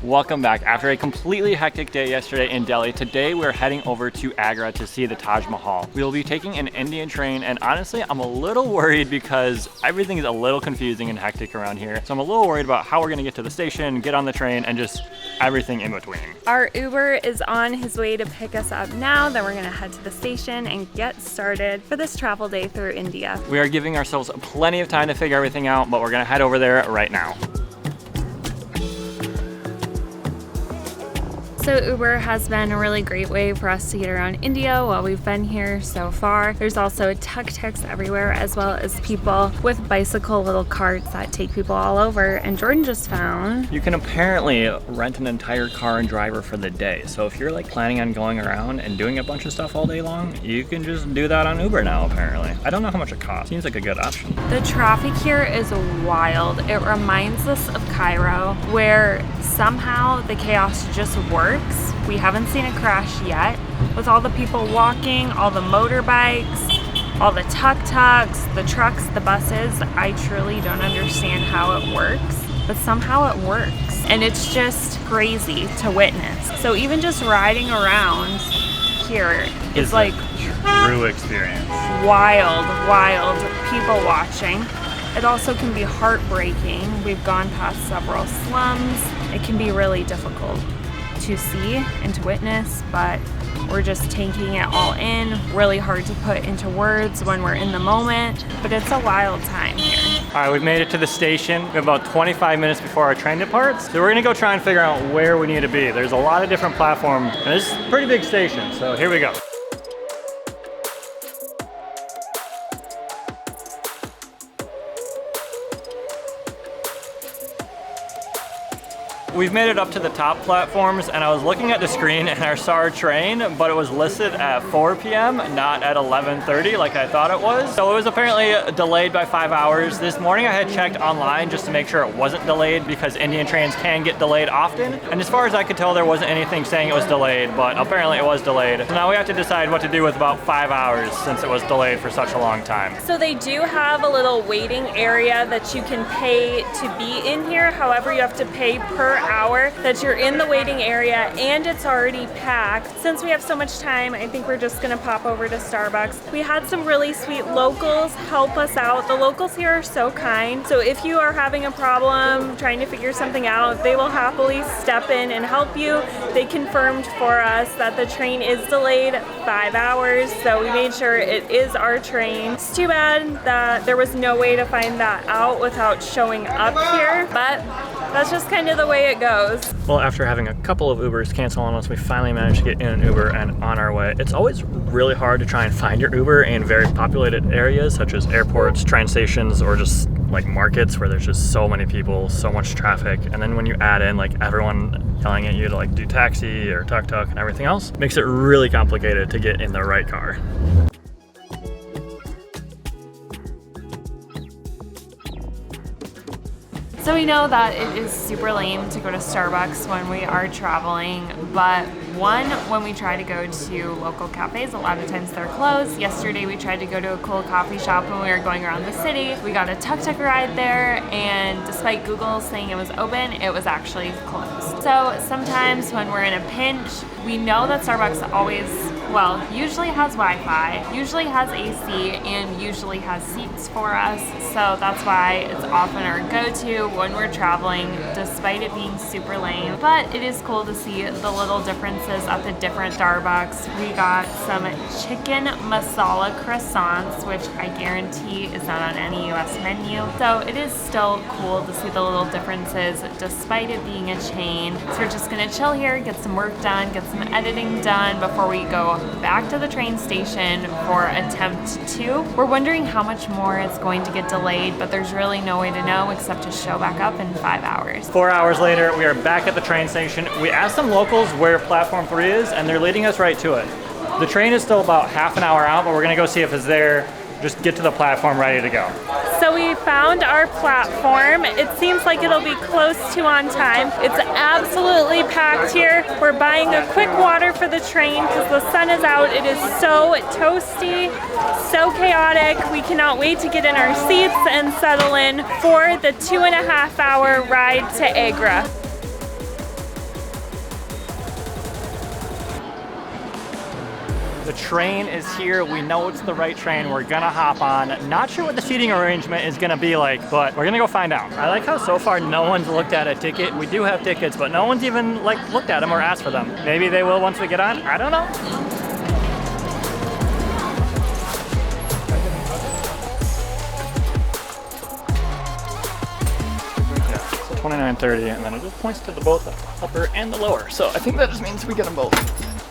Welcome back. After a completely hectic day yesterday in Delhi, today we're heading over to Agra to see the Taj Mahal. We will be taking an Indian train, and honestly, I'm a little worried because everything is a little confusing and hectic around here. So I'm a little worried about how we're gonna get to the station, get on the train, and just everything in between. Our Uber is on his way to pick us up now. Then we're gonna head to the station and get started for this travel day through India. We are giving ourselves plenty of time to figure everything out, but we're gonna head over there right now. So Uber has been a really great way for us to get around India while we've been here so far. There's also tuk-tuks everywhere, as well as people with bicycle little carts that take people all over. And Jordan just found you can apparently rent an entire car and driver for the day. So if you're like planning on going around and doing a bunch of stuff all day long, you can just do that on Uber now apparently. I don't know how much it costs. Seems like a good option. The traffic here is wild. It reminds us of Cairo, where somehow the chaos just works. We haven't seen a crash yet. With all the people walking, all the motorbikes, all the tuk-tuks, the trucks, the buses, I truly don't understand how it works, but somehow it works. And it's just crazy to witness. So even just riding around here is like true experience. Wild people watching. It also can be heartbreaking. We've gone past several slums. It can be really difficult to see and to witness, but we're just taking it all in. Really hard to put into words when we're in the moment, but it's a wild time here. All right, we've made it to the station. We have about 25 minutes before our train departs. So we're gonna go try and figure out where we need to be. There's a lot of different platforms, and this is a pretty big station, so here we go. We've made it up to the top platforms, and I was looking at the screen and I saw our train, but it was listed at 4 p.m., not at 11:30 like I thought it was. So it was apparently delayed by 5 hours. This morning I had checked online just to make sure it wasn't delayed because Indian trains can get delayed often. And as far as I could tell, there wasn't anything saying it was delayed, but apparently it was delayed. So now we have to decide what to do with about 5 hours since it was delayed for such a long time. So they do have a little waiting area that you can pay to be in here. However, you have to pay per hour that you're in the waiting area, and it's already packed. Since we have so much time, I think we're just gonna pop over to Starbucks. We had some really sweet locals help us out. The locals here are so kind. So if you are having a problem trying to figure something out, they will happily step in and help you. They confirmed for us that the train is delayed 5 hours, so we made sure it is our train. It's too bad that there was no way to find that out without showing up here, but that's just kind of the way it goes. Well, after having a couple of Ubers cancel on us, we finally managed to get in an Uber and on our way. It's always really hard to try and find your Uber in very populated areas such as airports, train stations, or just like markets where there's just so many people, so much traffic. And then when you add in like everyone yelling at you to like do taxi or tuk-tuk and everything else, it makes it really complicated to get in the right car. So we know that it is super lame to go to Starbucks when we are traveling, but when we try to go to local cafes, a lot of times they're closed. Yesterday we tried to go to a cool coffee shop when we were going around the city. We got a tuk-tuk ride there, and despite Google saying it was open, it was actually closed. So sometimes when we're in a pinch, we know that Starbucks usually has Wi-Fi, usually has AC, and usually has seats for us. So that's why it's often our go-to when we're traveling, despite it being super lame. But it is cool to see the little differences at the different Starbucks. We got some chicken masala croissants, which I guarantee is not on any US menu. So it is still cool to see the little differences despite it being a chain. So we're just gonna chill here, get some work done, get some editing done before we go back to the train station for attempt 2. We're wondering how much more it's going to get delayed, but there's really no way to know except to show back up in 5 hours. 4 hours later, we are back at the train station. We asked some locals where platform 3 is, and they're leading us right to it. The train is still about half an hour out, but we're gonna go see if it's there. Just get to the platform ready to go. So we found our platform. It seems like it'll be close to on time. It's absolutely packed here. We're buying a quick water for the train because the sun is out. It is so toasty, so chaotic. We cannot wait to get in our seats and settle in for the 2.5 hour ride to Agra. The train is here. We know it's the right train. We're gonna hop on. Not sure what the seating arrangement is gonna be like, but we're gonna go find out. I like how so far no one's looked at a ticket. We do have tickets, but no one's even like looked at them or asked for them. Maybe they will once we get on. I don't know. 29:30, and then it just points to the both the upper and the lower. So I think that just means we get them both,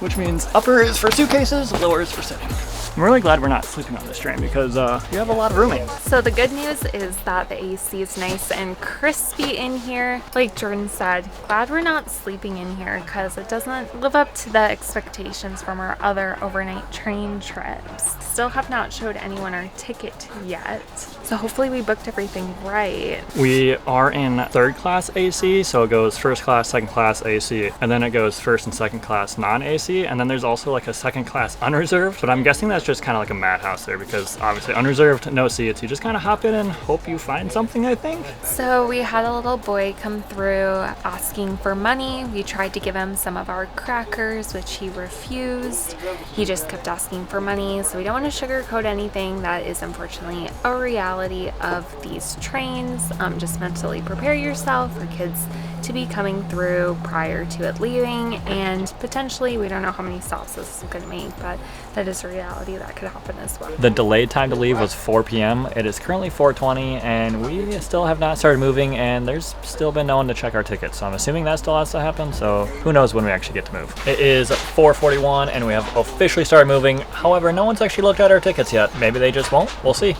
which means upper is for suitcases, lower is for sitting. I'm really glad we're not sleeping on this train because you have a lot of rooming. So the good news is that the AC is nice and crispy in here. Like Jordan said, glad we're not sleeping in here because it doesn't live up to the expectations from our other overnight train trips. Still have not showed anyone our ticket yet. So hopefully we booked everything right. We are in third class AC, so it goes first class, second class AC, and then it goes first and second class non-AC, and then there's also like a second class unreserved, but I'm guessing that's just kind of like a madhouse there because obviously unreserved, no seats. You just kind of hop in and hope you find something, I think. So we had a little boy come through asking for money. We tried to give him some of our crackers, which he refused. He just kept asking for money, so we don't want to sugarcoat anything. That is unfortunately a reality of these trains. Just mentally prepare yourself for kids to be coming through prior to it leaving, and potentially we don't know how many stops this is going to make, but that is a reality that could happen as well. The delayed time to leave was 4 p.m. It is currently 4:20 and we still have not started moving, and there's still been no one to check our tickets, so I'm assuming that still has to happen, so who knows when we actually get to move. It is 4:41 and we have officially started moving. However, no one's actually looked at our tickets yet. Maybe they just won't. We'll see.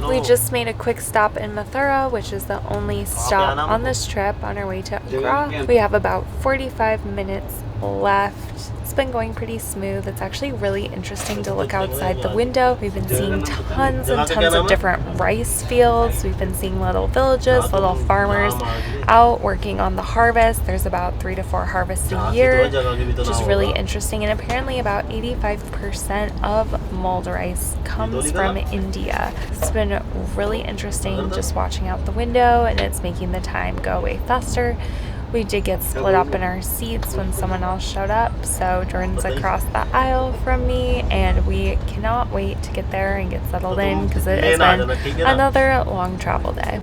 We just made a quick stop in Mathura, which is the only stop on this trip on our way to Agra. We have about 45 minutes left. It's been going pretty smooth. It's actually really interesting to look outside the window. We've been seeing tons and tons of different rice fields. We've been seeing little villages, little farmers out working on the harvest. There's about 3 to 4 harvests a year, which is really interesting. And apparently about 85% of mulled rice comes from India. It's been really interesting just watching out the window, and it's making the time go way faster. We did get split up in our seats when someone else showed up, so Jordan's across the aisle from me, and we cannot wait to get there and get settled in because it has been another long travel day.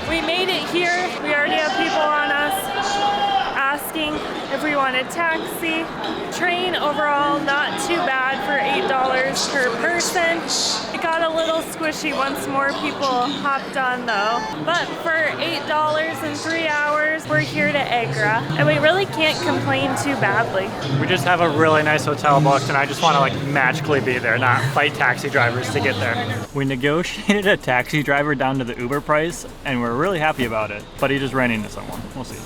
We made it here. We already have people on us asking if we want a taxi. Train overall not too bad for $8 per person. It got a little squishy once more people hopped on though. But for $8 and 3 hours, we're here to Agra, and we really can't complain too badly. We just have a really nice hotel booked, and I just want to like magically be there, not fight taxi drivers to get there. We negotiated a taxi driver down to the Uber price, and we're really happy about it, but he just ran into someone. We'll see.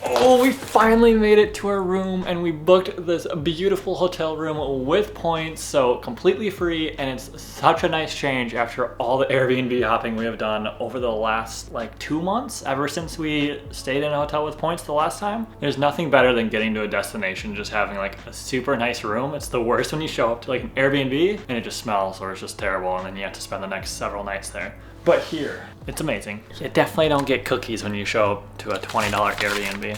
Oh, we finally made it to our room, and we booked this beautiful hotel room with points, so completely free, and it's such a nice change after all the Airbnb hopping we have done over the last like 2 months, ever since we stayed in a hotel with points the last time. There's nothing better than getting to a destination, just having like a super nice room. It's the worst when you show up to like an Airbnb and it just smells or it's just terrible, and then you have to spend the next several nights there. But here, it's amazing. You definitely don't get cookies when you show up to a $20 Airbnb.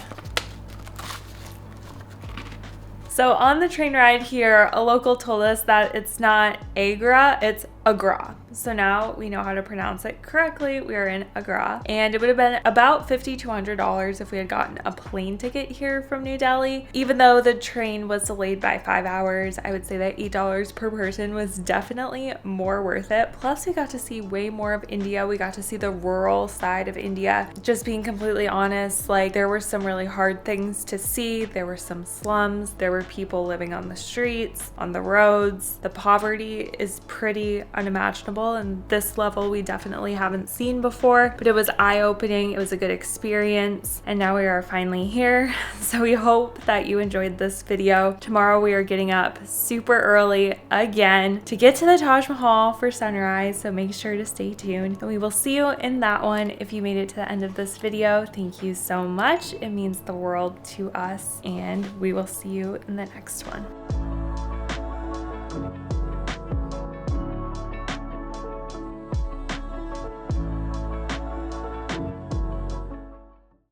So on the train ride here, a local told us that it's not Agra, it's Agra. So now we know how to pronounce it correctly. We are in Agra, and it would have been about $50 to $100 if we had gotten a plane ticket here from New Delhi. Even though the train was delayed by 5 hours, I would say that $8 per person was definitely more worth it. Plus, we got to see way more of India. We got to see the rural side of India. Just being completely honest, like, there were some really hard things to see. There were some slums. There were people living on the streets, on the roads. The poverty is pretty unimaginable, and this level we definitely haven't seen before, but it was eye-opening. It was a good experience, and now we are finally here. So we hope that you enjoyed this video. Tomorrow we are getting up super early again to get to the Taj Mahal for sunrise, so make sure to stay tuned, and we will see you in that one. If you made it to the end of this video, thank you so much. It means the world to us, and we will see you in the next one.